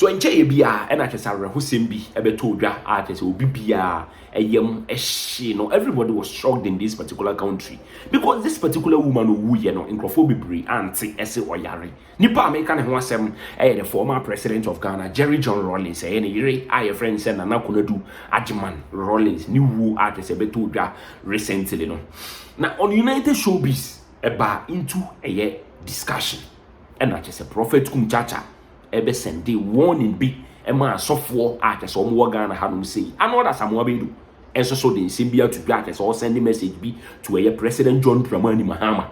So enche bia e na chesa rehusem bi ebeto odwa artist obi bia eyem ehye no everybody was shocked in this particular country because this particular woman who ye no incrophobibri anti ese oyare nipa America ne ho asem the former president of Ghana Jerry John Rawlings ne yire aye friend say Nana Konadu Agyeman Rawlings ni wu artist ebeto odwa recently no na on United Showbiz eba into a discussion and na chese Prophet Kumchacha ebe sende warning bi ema asofo akese omo Ghana hanum sei anoda Arnold Baidoo enso so de nsem to dwa akese o send message bi to a President John Dramani Mahama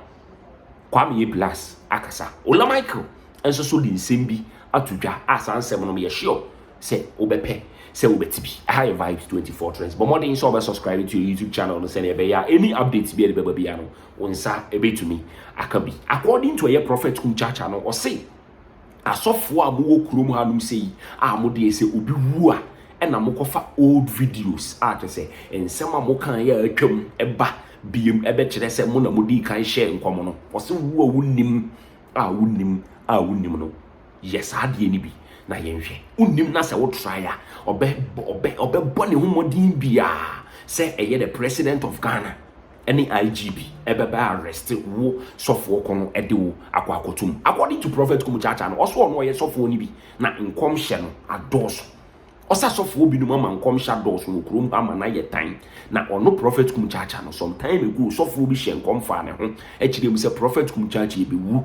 Kwame plus akasa Ola Michael enso so de nsem bi atudwa asansem no me sure say obepe say obetibi high vibes 24 trends but more than so subscribe to your YouTube channel no send any updates bi e be bia no onsa ebetumi akabi according to a Prophet Kumchacha no o say asofo amu okurom hanum sei amude ese obi wu a na mokofa old videos atese ensem amokan ya atwam eba biem ebe kire se mo na modi kan share nkomo no wose wu a wunnim no yes ade ni bi na yenhwe unnim na se wo try a obe bone humodin bia se eye the president of Ghana any IGB ebeba arrest wo sofo kono edewo akwakotum according to Prophet Kumchacha no also no ye sofo ni bi na nkom hye no adoso osa sofo bi no mama nkom hye adoso no krom ama na ye tan na ono Prophet Kumchacha no some time ago sofo bi hye nkom fa ne ho ekire mu se Prophet Kumchacha be wu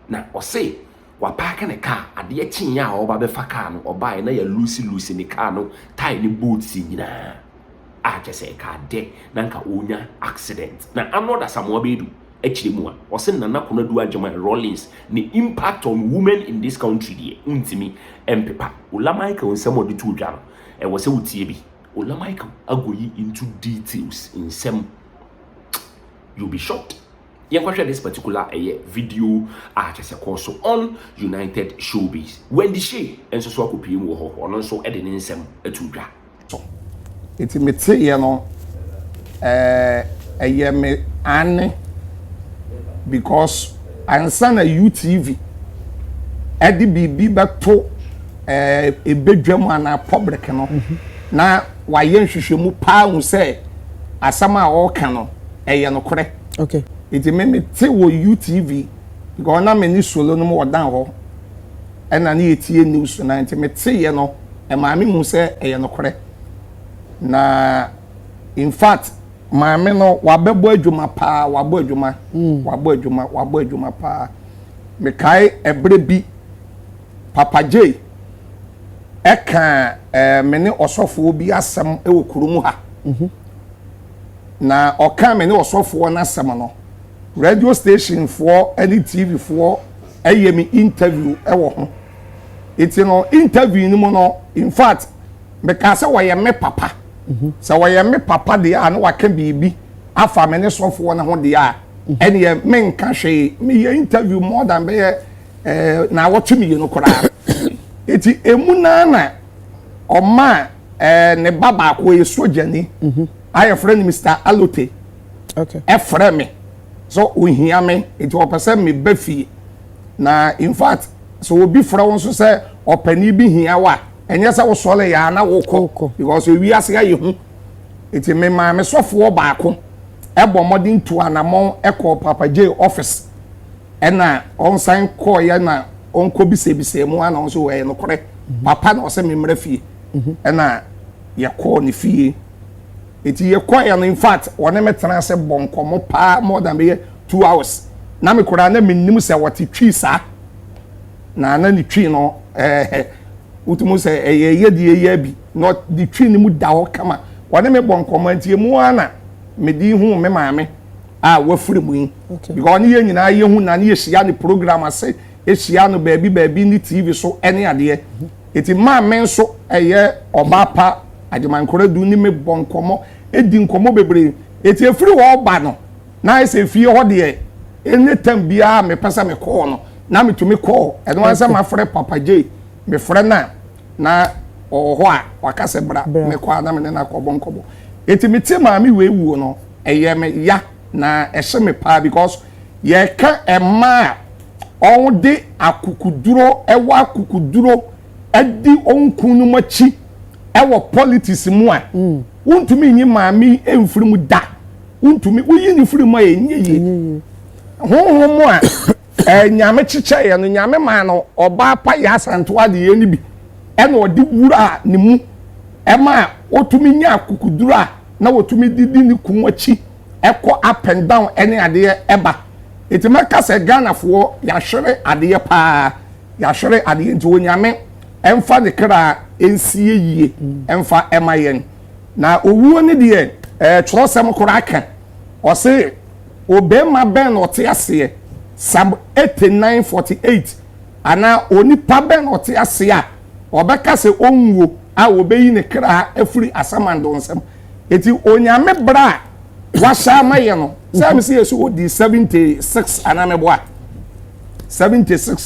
na ose wa park ne car ade chin ya oba be fa car no oba na ya lucy ne car no tie ni boat si nyina just ka de nanka onya accident na Arnold Baidoo echiremu a o se Nana Konadu Agyeman Rawlings the impact on women in this country there ntimi empepa Ola Michael nsemo de tu dwa no e wo se wutie bi Ola Michael agoyi into details in some you'll be shocked share this particular video just also on United Showbiz when the she enso so akopiem wo ho ono nso ede ne nsem atu dwa Iti mete ye no me ane because ansa na UTV edi bibi beto ebedwam ana public no na waye nhwehwemu pa hu se asama a o ka no no kore okay iti mete wo UTV because na meni solo no mo dan ho ena na etie news na iti mete ye no maami hu se no kore na in fact maame no wabebo adwuma pa wabo adwuma pa me kai ebre bi Papa J eka me ne osofo bi asem ewo kurumu ha na oka me ne osofo na asem no radio station for any TV for ayemi interview ewo ho iti no interview ni mo no in fact me ka se woye me papa so woye me papa de a no waka bibi afa me ne sofo na ho de a ene ye me nka hwe me ye interview more than be na wotumi ye no kora eti emuna oma ne baba ko ye sojani aye friend Mr. Alote okay e frɛ me so ohia me eti opese me bafi na in fact so obi frɛ won so sɛ opani bi hia wa enye se wo sole ya na wo kɔ because wi ase aye hu eti me ma me sofo baako ebo modern to anamon ekɔ Papa J office ena on sign call ya na on ko bisebise mu ana on so we no kore papa na o se me mra fie ena ye call ni fie eti ye call ya no in fact wona metena se bonkomo pa more than 2 hours na me kora na mennim se wote twi sa na ni twi no utumu se ye die bi not the twi ni mu da ho kama wona me bonkomo antie mu ana me di hu me maame a wafure mu yin because ni ye nyina ye hu na ni ye hia ni program ase e hia no baabi ni TV so ene ade eti maame nso oba pa Agyeman Konadu ni me bonkomo edi nkomo bebre eti efiri wo ba no na ese fie ho de ene tam bia me pesa me call no na me tumi call e no ansa ma frɛ Papa J me frɛ na oho a wakase bra me kwa na me na kɔbɔnkɔbɔ eti me tie maame we wu no me ya na ehye me pa because ye ka ema on de akukuduro ewa akukuduro edi onkunu machi ewo politics mu a wontumi nyi maami emfiri mu da wontumi woyi ni firi mu a enye honhom a nyame chiche ye no nyame ma no oba pa ya santo ade ye ni bi e na odi wura ni mu e ma otumi nya akukuduru a na wotumi didi ni kunwachi ekọ up and down ene ade eba etima kase Ghana fo ya hwere ade pa ya hwere ade nti wonyame emfa de kra ensie yie emfa emayen na owuo ne de twosem kora aka o se obema ben ote ase Psalm 89:48 ana onipa ben ote ase a obeka se onwuo a obeyi ne kra afuri asamando nsem eti onyame bra washa maye no say me say yesu odi 76 ana meboa 76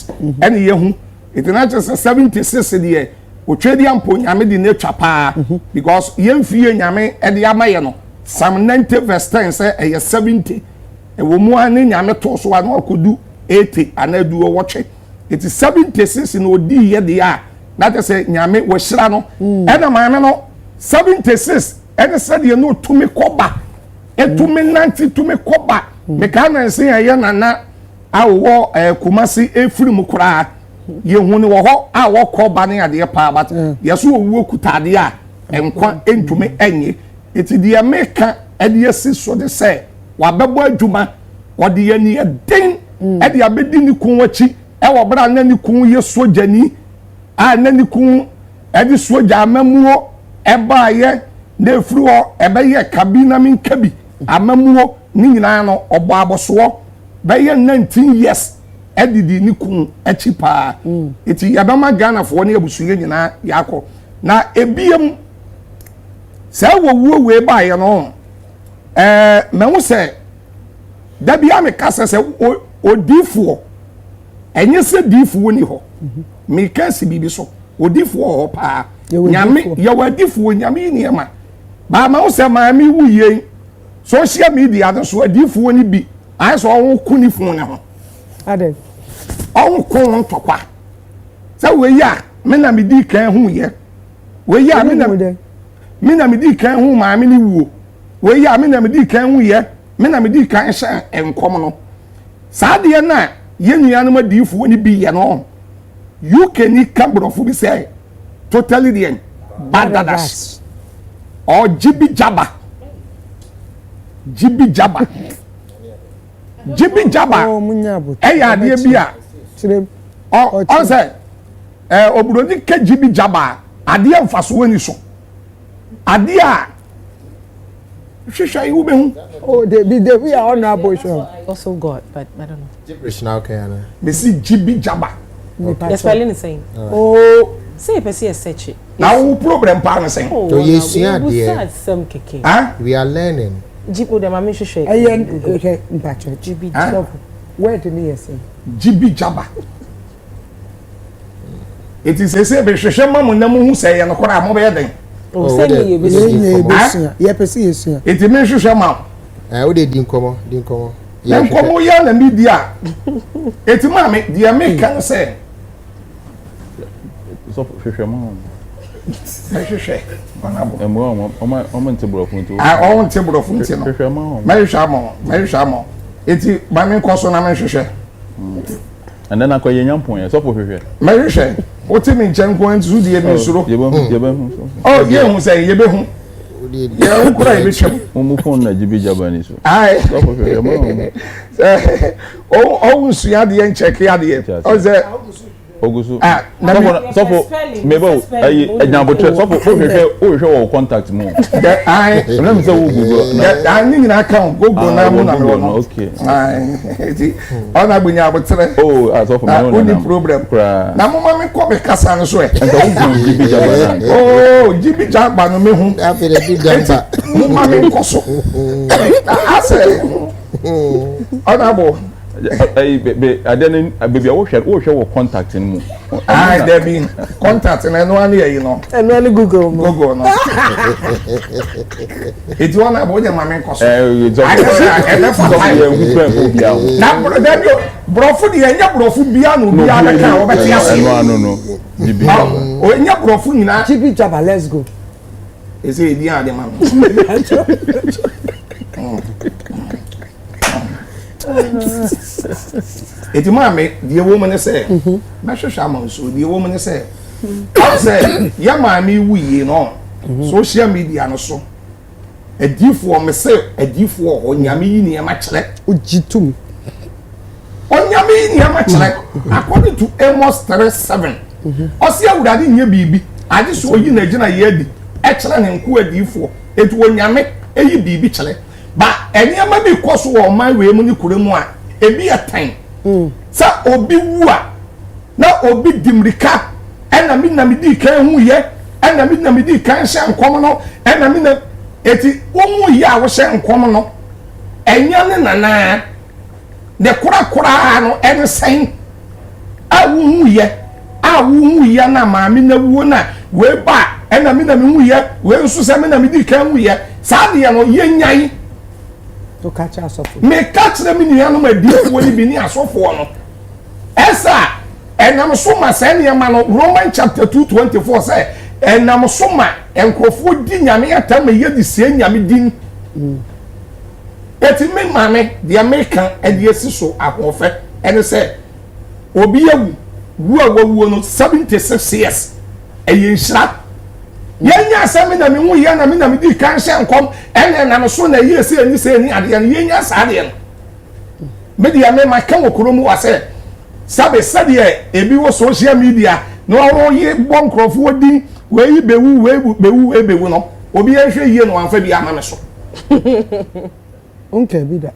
ene yehu eti na just 76 de otwedi ampo nyame di na twa pa because yemfie nyame e de amaye no Psalm 90:10 say e 70 e wo mu ane nyame to so anu akodu 80 ana du wo twe eti 76 na odi ye de a na te say nyame wo hira no e na maame no 76 ene said ye no tumi koba etumi nanti tumi koba me ka na nse ye nana awo kumasi efiri mu kura ye hu ni wo ho a wo koba ne ade pa but yeso owu okutade a enkwa entumi enye eti de America ede yesi so de say wabebo adwuma wode ye ni den ede abedi ni kun wachi e wo bra na ni kun ye sojani a na ni kun ede soja amamuo e ba ye na efiri ho ebe ye kabina min kabi amamuo ni nyina no obo aboso be ye 19 years edidi ni kun achi pa eti yabama Ghana fo ne abusuye nyina yakọ na ebiem se wo we ba ye no me hu se da bia me kasa se odifo enye se difo ni ho me kasi bibi so odifo ho pa nyame ye wadifo nyame ni ema ba ma hu se ma mi wuye social media do so adifo ni bi ai so won kuni fun ne ho ade on kun tokwa se we ya me na me di kan hu ye we ya me na me di kan hu ma me ni wuo we ya me na me di kan hu ye me na me di kan hye enkom no sa de na ye nuanu ma difo ni bi ye no you can kambrofo bi say totally the badadas or jibi jaba Jibi Jaba oh munyabo ya de bia o say oburodi ke Jibi Jaba ade amfaso ani so ade a hwehwa yi wo behu oh they we are honorable show also God, but I don't know. Gibberish now, okay, Anna. me see Jibi Jaba The spelling is saying. oh Say per se search it. now wo problem pa no sen Oh, So yes, yeah, we dear. start some keke. ah We are learning. Jipo de mama shoshe. ayen okay mpacho GB Huh? where do me say Jibi Jaba it is say be hwehwe mamu na mu hu say ye no kora mo be den Oh, say me you be Yeah, saying. yeah. yebesia ye pese yesia it me hwehwe mamu What they din komo. na nkomo ya na media it ma me dia me kan say So hwehwemo hwehwe manabo emo omo ntebro funtu ah on tebro funti no hwehwemo Mary Shamo eti ma me nkoso na me hwehwe and then akoye nyampon so hwehwe Mary Shamo o ti mi nchen ko ntu die mi suro yebe oh ye hu say ye be hu ye hu kura ye be chem mu phone na Jibi Jaba ni so ai so hwehwemo o nsu ya de check ya de o say ogusu ah na me so mebo enyambotre so hwehwe wo contact mu the ai na me say wo Google the ani nyina account go na mu na me no okay ai eti ona gbunya abotre oh so for na me only problem na mo ma me ko be kasa no so e and so wo Jibi Jaba oh Jibi Jaba no me hu After the big jumper. mo ma me nkoso ase honorable Aden baby wo hwe contact mu. Ah, there been contact na no one here, you know. And only Google. Google no. It's one about the mama koso. Na brofu di enya brofu bia no bia na ka obeti ase. No. Bibi. O enya brofu nyina. Chibi Jaba, let's go. Is it the other man? Eti mama the woman say na hwehwa ma so the woman say I say ya mama wuye no social media no so adifo me say adifo onyame yi ne ma kire Ujitum. onyame yi ne ma kire according to Amos 3:7 osi awurade nye bibi ade so yi na gina ye di e kire ne nko adifo etu onyame eyi bibi kire ba enyama bi koso wo man we mu ni kuremu a ebi atan sa obi wu a na obi dimrika ena mi na mi di kan hu ye ena mi na mi di kan hye nkom no ena mi na eti wo hu ye a wo hye nkom no enya ne nana de kura no en sen a wo hu ye na ma mi na wu na we ba ena mi na mi hu ye we nso se mi na mi di kan hu ye sa de no ye nyai To catch us up. me catch them in the animal beautiful ni bini asofo no esa enam so ma se ne ma no Roman chapter 2:24 say enam so ma enkrofo di nyame atam ye di se nyame din eti me mame the American e di esiso ahofe ene say obi awu wu no 76 years e yenhira yenya asemi na me hu ya na me na me di kan hye nkom ene na no so na ye se ani se ani ade no yenya saade no me dia me ma kan okromu wase sabe sade ebi wo social media no wo ye bon krofo di we yi bewu no obi ehwe ye no anfa bi ama me so Okay, be that.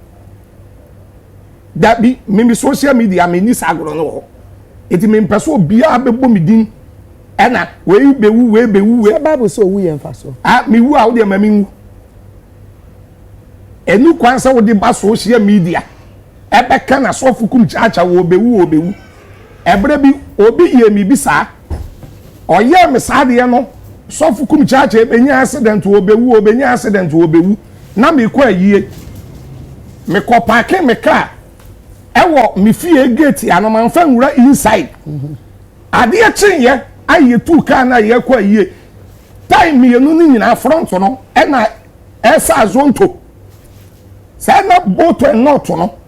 that be me social media me ni sagoro no ho eti me mpeso obi a bebo me din ena we bewu The Bible so we emphasize. ah me wu a wo de ma me wu enu kwansa wo de ba social media ebe kana Prophet Kumchacha wo bewu ebre bi obi ye mi bi sa oye me sa de no Prophet Kumchacha ebenya accident wo bewu na me kwa yie me ko parke me car ewo me fie gate ya no man fa nwura inside ade a chenye aye tu car na ye kwa yie time me no ni nyina front no e na esa zonto say na boat and not no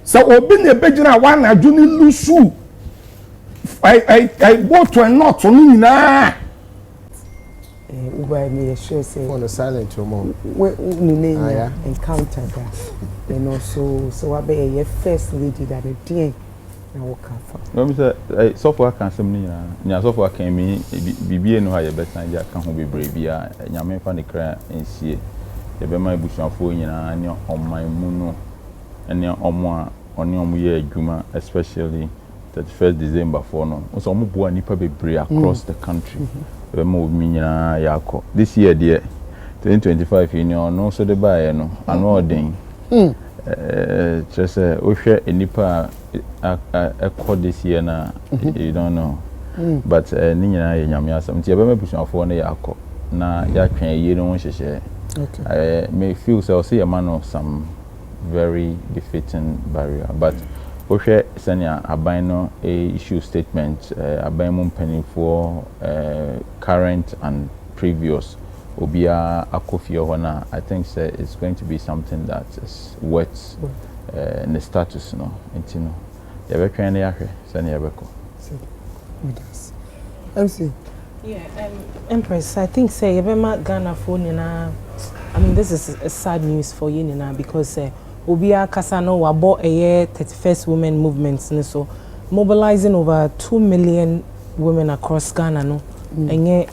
so obi na begina wa na aju ni lusu I boat and not no nyina Uber me sure say On the silent room. we Yeah. encounter that. And also so I be your first lady that a day na walk out. No me say software kan sem ni nya software kan mi bibie no ha ye betan ja kan ho bebre bia nyame fa ne kra ensie ye be ma ebusuafo nyina ne oman mu no ene omo a oni omo ye adwuma especially 31st December for no so omo bo anipa bebre across the country be ma obi nyina yakọ this year there 2025 union no so de bae no ano odin just ohwe enipa ekọ this year na you don't know but ni nyina ye nyame asam ti e be ma busuafo no yakọ na ya twen ye no hyehyɛ Okay. may feel so see a man of some very defeating barrier but ohwe senia aban no issue statement aban mu penny for current and previous obia akofie hona I think say it's going to be something that is worth in the status no intino ya be twen na ya hwe senia be ko MC. Yeah, Empress, I think say Yebema Ghana phone na. I mean, this is a sad news for you now because Obia Kasano wabo a year 31st women movements so mobilizing over 2 million women across Ghana no enye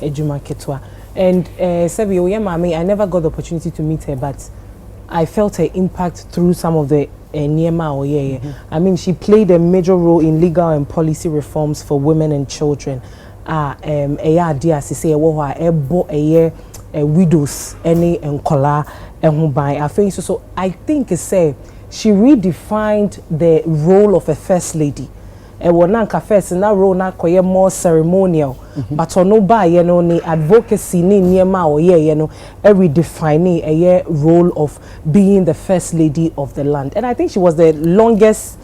ejuma ketwa and Sebi Oyemami I never got the opportunity to meet her but I felt her impact through some of the Niema Oye. I mean, she played a major role in legal and policy reforms for women and children. Dear, say, widows, any and collar, and who buy. I think so. I think it's she redefined the role of a first lady. Nanka first na role na koye more ceremonial, but ono ba ye no ni advocacy ni niema o ye no redefine a role of being the first lady of the land. And I think she was the longest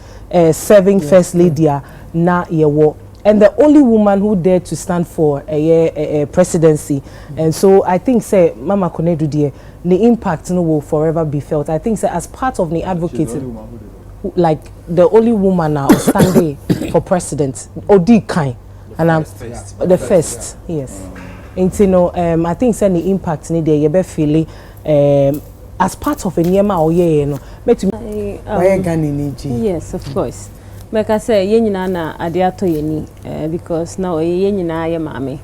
serving first lady na ye wo, and the only woman who dared to stand for a presidency. And so I think say Mama Konadu dear, the impact no will forever be felt. I think say as part of the advocacy, like the only woman now standing for president, Odi Kai, and I'm the first, yes. And you know, I think say the impact ni there, you be feeling as part of a niema or ye no. Yes, of course. Like I say, ye nyina na ade ato ye ni, because now ye nyina ye mame.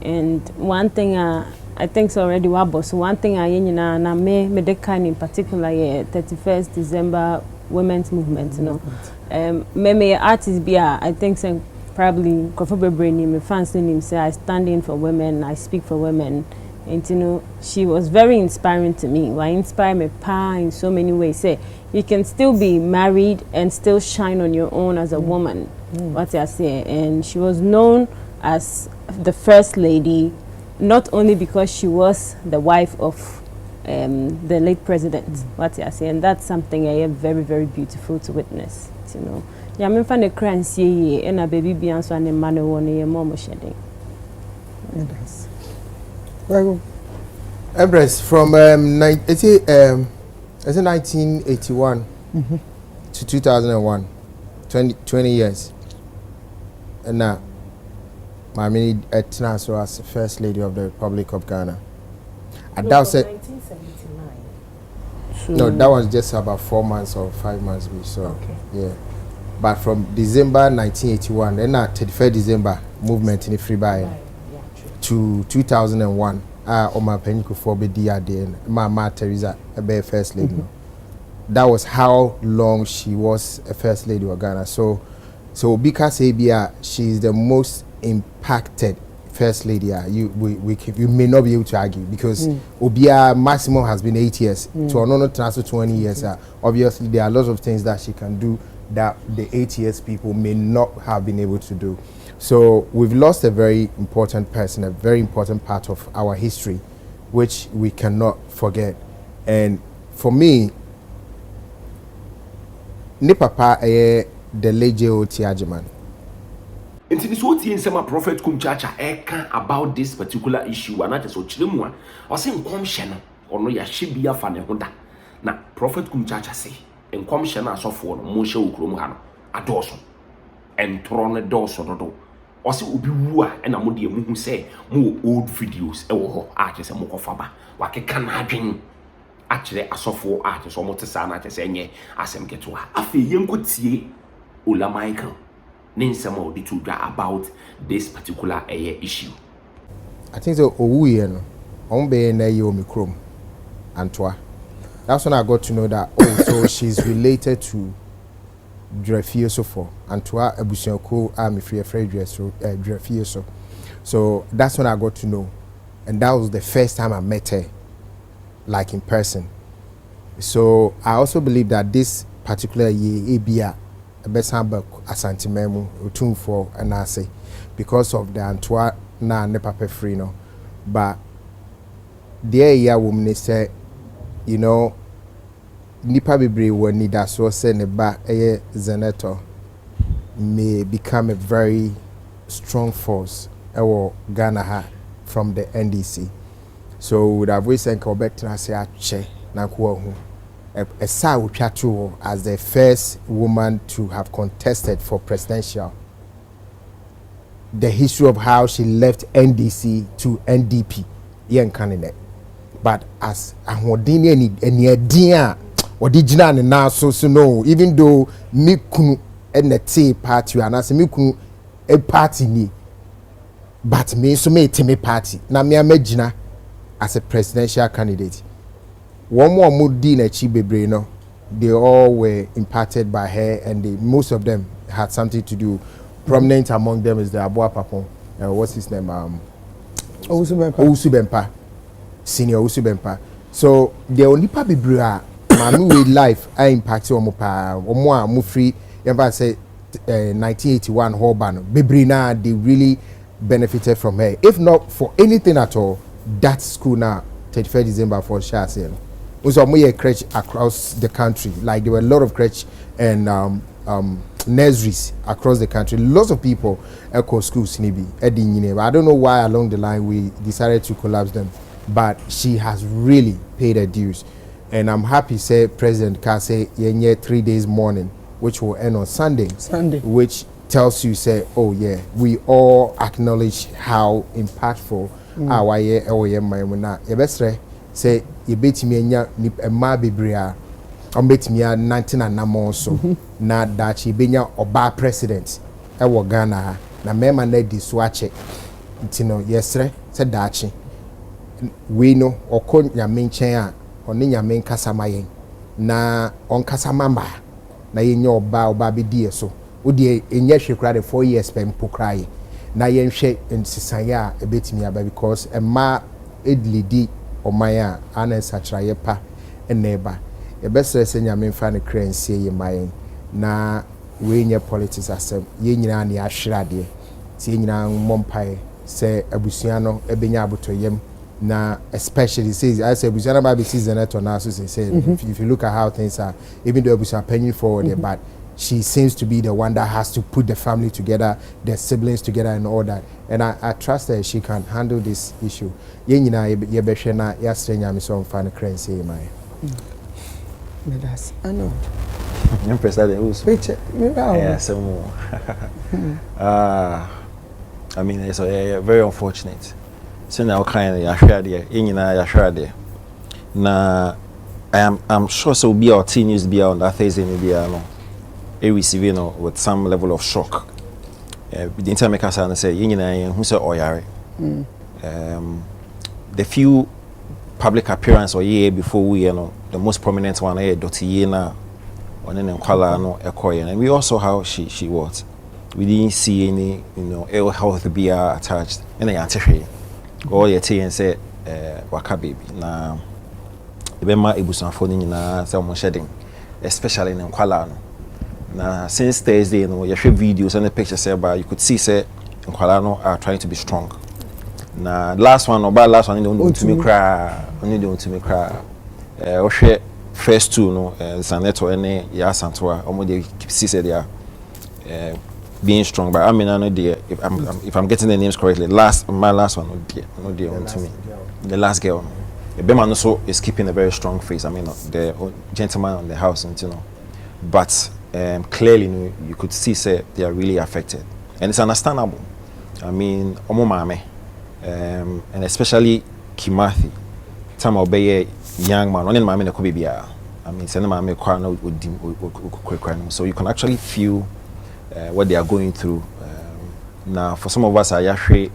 And one thing I think so already wabo. So one thing ye nyina na me de kind in particular ye 31st December women's movement, you know. Me artist be I think say probably Prophet Brainy me fans name say I stand in for women, I speak for women. And you know, she was very inspiring to me. Why inspire me pa in so many ways. Say you can still be married and still shine on your own as a woman. What I say, and she was known as the first lady, not only because she was the wife of the late president. What I say, and that's something I am very, very beautiful to witness. You know, yeah, I'm from the crime see and a baby beyond so and a man one year more shedding. Empress, from 1981 to 2001, 20 years. And now, my mini Etna so as First Lady of the Republic of Ghana. And that was 1979. No, that was just about 4 months or 5 months. So, okay. Yeah. But from December 1981, then at 31st December, movement in the free buy. To 2001, Oma Peniko for BDRD, Ma Teresa, a first lady. That was how long she was a first lady of Ghana. So because Abia, she's the most impacted first lady. You may not be able to argue because Obia maximum has been 8 years. To another transfer 20 years. Obviously, there are lots of things that she can do that the 8 years people may not have been able to do. So we've lost a very important person, a very important part of our history, which we cannot forget. And for me, ni papa the late Agyeman. And this what in some Prophet Kumchacha about this particular issue, and that is what Chilemua or saying commission or no ya shibia fane honda. Na Prophet Kumchacha say, and commission as of for Moshe Ukromhano, adoso, and Trone doso do. Ose obi wu a na mo de mu hu say mo old videos e wo ho a che se mo kofaba wa keka na adwen a kire asofo a che so mo te sa na che se nye asem keto a afi yenkotie Ola Michael ne nsema odi to dwa about this particular issue. I think so owu ye no on be na ye omikrom Antoa. That's when I got to know that so she's related to D3ath for Antoa Ebusianko Army Free D3ath. So that's when I got to know, and that was the first time I met her, like in person. So I also believe that this particular year, Abia, Besamba Asante Memu, Utum for and I say, because of the Antoa na ne papa free no, but there year woman say, you know. Nipa bebre when need that so say ne ba Zeneto may become a very strong force Ghana from the NDC. So would have we sent back to say ache na ko hu a sa utwatu as the first woman to have contested for presidential. The history of how she left NDC to NDP yen candidate. But as ahodini any idea original and now so no, even though me kunu and the tea party and as me kunu a party ni, but me so me teme party na me imagine as a presidential candidate. One more mudi na chibebre no, they all were impacted by her, and most of them had something to do. Prominent among them is the Abua Papon. What's his name? Owusu Bempa. Senior Owusu Bempa. So the only papi bra maame we life I impact omo pa omo a mo free yamba say 1981 Hoban bebre na they really benefited from her. If not for anything at all, that school now 31st December for Shase. Also more crèche across the country. Like there were a lot of crèche and nurseries across the country. Lots of people echo schools nibi. I don't know why along the line we decided to collapse them, but she has really paid her dues. And I'm happy say President Kase yenye 3 days mourning, which will end on Sunday. Which tells you say, oh yeah, we all acknowledge how impactful our year na yebesre say yebetimi enya ma bebrea ombetimi a 19 anamo so na dachi benya oba president e wo Ghana na mema na di so ache ntino yesre se dachi we no okọ nyame nchen a oni nyame nkasama yen na onkasama ma na yenya oba be die so odi enye hwekura de 4 years pem pokraye na yenhwe nsisanya ebetimi aba because emma edlidi omaya ana satraye pa eneba ebesere se nyame mfa ne kransie yemayen na we nye politics asem ye nyina na ahwerade ti ye nyina mompai se abusua no ebenya abotoyem na especially says I say abusua na ba be season eto na so say if you look at how things are, even though abusua penny forward there, but she seems to be the one that has to put the family together, the siblings together and all that. And I trust that she can handle this issue. Ye nyina ye behwe na ya strenya me so mfa ne kranse mai. Medas. Ano. I'm president also. Picture. Yeah, some more. I mean, it's very unfortunate. So now kind of yahwade, nyina yahwade. Na I'm sure so be our teen news be on that Thursday maybe no. Receiving with some level of shock. The internet can say, who say oyare. The few public appearance or year before we, the most prominent one, Dotiena, on an Nkwala no Ekoyen, and we also how she was. We didn't see any, ill health be attached. And I answer all your tea and say, Waka baby. Now, the Bema Ibusan phone na some shedding, especially in Nkwala. Now, since Thursday, you show videos and the pictures, but you could see, say, Nkwala are trying to be strong. Now, last one, don't to me cry, only don't to me cry. First two, Zaneto and Yasantua, almost they see say they are being strong. But I mean, I know if I'm getting the names correctly, my last one, no dear on to me, the last girl. The Beman also is keeping a very strong face. I mean, the gentleman on the house, but. Clearly, you could see say they are really affected, and it's understandable. I mean, Omomame, and especially Kimathi, time obey young man. Only mame could be I mean, send mame with so you can actually feel what they are going through. Now, for some of us, I actually.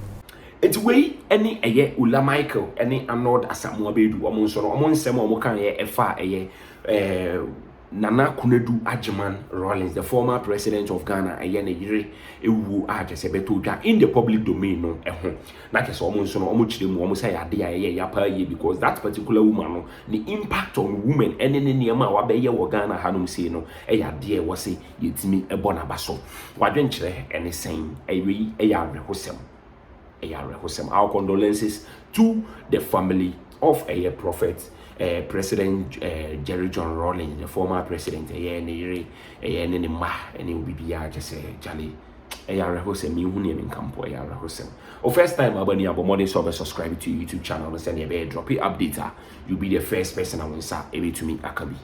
It's way any aye Ula Michael, any Arnold Baidoo, among some can ye Nana Konadu Agyeman the former president of Ghana, ewu beto in the public domain no na kese almost say ya because that particular woman the impact on women and niema wa be ye wo Ghana hanum say no ya de wo say yetimi ebona baso wadwen kire ene sen ya rehosem. Our condolences to the family of a prophet. President Jerry John Rawlings, the former president, any ma, any BBR, just say, Charlie, Hosem, you name Campo, Hosem. Oh, first time, Abani Abomoni subscribe to YouTube channel and send a drop it update. You'll be the first person I will say, to me, Akabi.